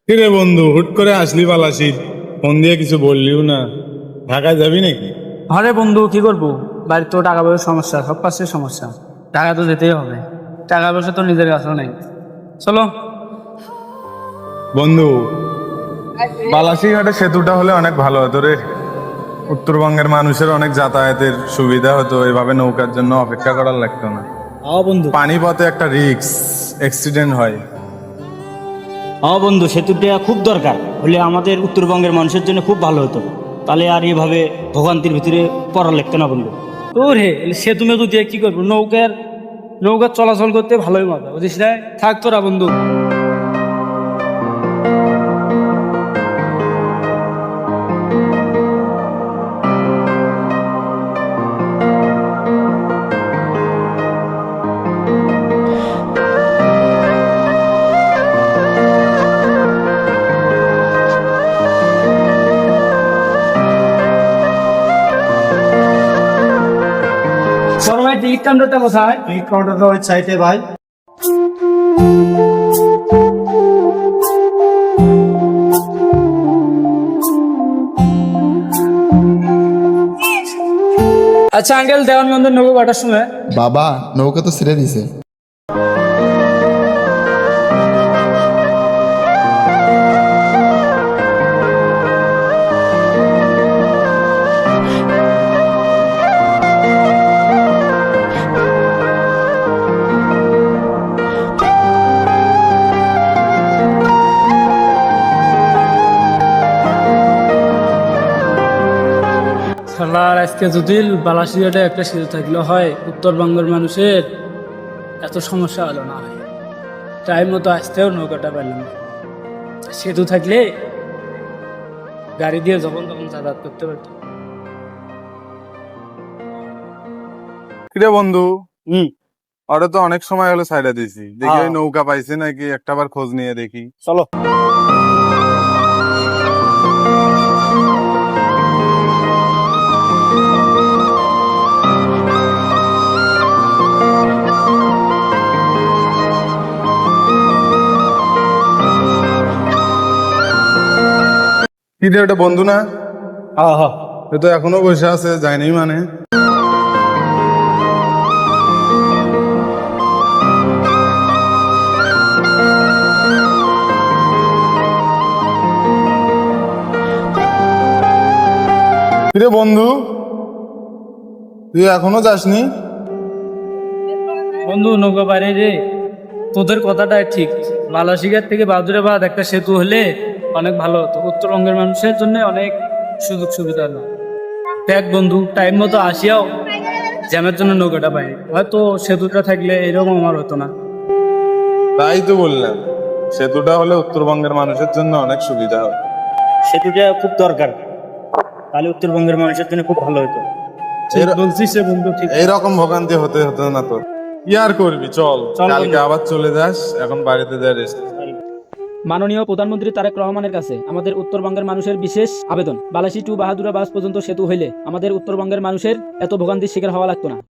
কিরে বন্ধু, হুট করে আসলি পালাসি, ফোন দিয়ে কিছু বললিও না। ঢাকায় যাবি নাকি? আরে বন্ধু কি করবো, বাড়ির তো টাকা পয়সার সমস্যা, সব পাশে সমস্যা। টাকা তো যেতেই হবে, টাকা পয়সা তো নিজের কাছেও নেই। চলো। বন্ধু, বালাসিঘাটে সেতুটা হলে অনেক ভালো হতো রে। উত্তরবঙ্গের মানুষের অনেক যাতায়াতের সুবিধা হতো, এভাবে নৌকার জন্য অপেক্ষা করার লাগতো না। হ্যাঁ বন্ধু। পানিপথে একটা রিস্ক, অ্যাক্সিডেন্ট হয়। হ্যাঁ বন্ধু, সেতুটা খুব দরকার হলে আমাদের উত্তরবঙ্গের মানুষের জন্য খুব ভালো হতো। তাহলে আর এভাবে ভোগান্তির ভিতরে পড়া লাগতো না বন্ধু। তোর হে সেতু মেতু দিয়ে কি করবো, নৌকার চলাচল করতে ভালোই মজা, বুঝিস না? থাক তোরা বন্ধু। বড় ভাই টিকিট কাউন্টারটা কোথায়? টিকিট কাউন্টারটা ওই সাইডে ভাই। আচ্ছা আঙ্কেল, দেওয়ান বন্ধু নৌকো কটার সময়? বাবা, নৌকা তো ছেড়ে দিছে। শালার আজকে যদি বালাসিঘাটে একটা সেতু থাকলে হয়, উত্তরবঙ্গের মানুষের এত সমস্যা হলো না হয়। টাইম মতো আসতেও নৌকাটা পারলাম না। সেতু থাকলে গাড়ি দিয়ে যখন তখন যাতায়াত করতে পারতো। কিরে বন্ধু, হুম। ওটা তো অনেক সময় হলো সাইডে দিছি, দেখি ওই হ্যাঁ। নৌকা পাইছে নাকি একটাবার খোঁজ নিয়ে দেখি। চলো। কিরে, ওটা বন্ধু না? হ্যাঁ হ্যাঁ। এ তো এখনো বসে আছে, যায়নি মানে। কিরে বন্ধু, তুই এখনো যাসনি? বন্ধু নৌকা বাইরে রে, তোদের কথাটা ঠিক। বালাসিঘাট থেকে বাদুড়াবাদ একটা সেতু হলে অনেক ভালো হতো, উত্তরবঙ্গের মানুষের জন্য অনেক সুযোগ সুবিধা হলো। দেখ বন্ধু, টাইম মতো আসিয়াও জ্যামের জন্য নৌকাটা পাইনি, হয়তো সেতুটা থাকলে এরকম আমার হতো না। তাই তো বললাম, সেতুটা হলে উত্তরবঙ্গের মানুষের জন্য অনেক সুবিধা হবে। সেতুটা খুব দরকার, তাহলে উত্তরবঙ্গের মানুষের জন্য খুব ভালো হতো। ঠিক বলছিস রে বন্ধু, ঠিক। এইরকম ভোগান্তি হতে হতো না তো। কি আর করবি, চল চল কালকে বন্ধু। আবার চলে যাস, এখন বাড়িতে যা রেস্ট। মাননীয় প্রধানমন্ত্রী তারেক রহমানের কাছে আমাদের উত্তরবঙ্গের মানুষের বিশেষ আবেদন, বালাসী টু বাহাদুরাবাদ পর্যন্ত সেতু হইলে আমাদের উত্তরবঙ্গের মানুষের এত ভোগান্তির শিকার হওয়া লাগতো না।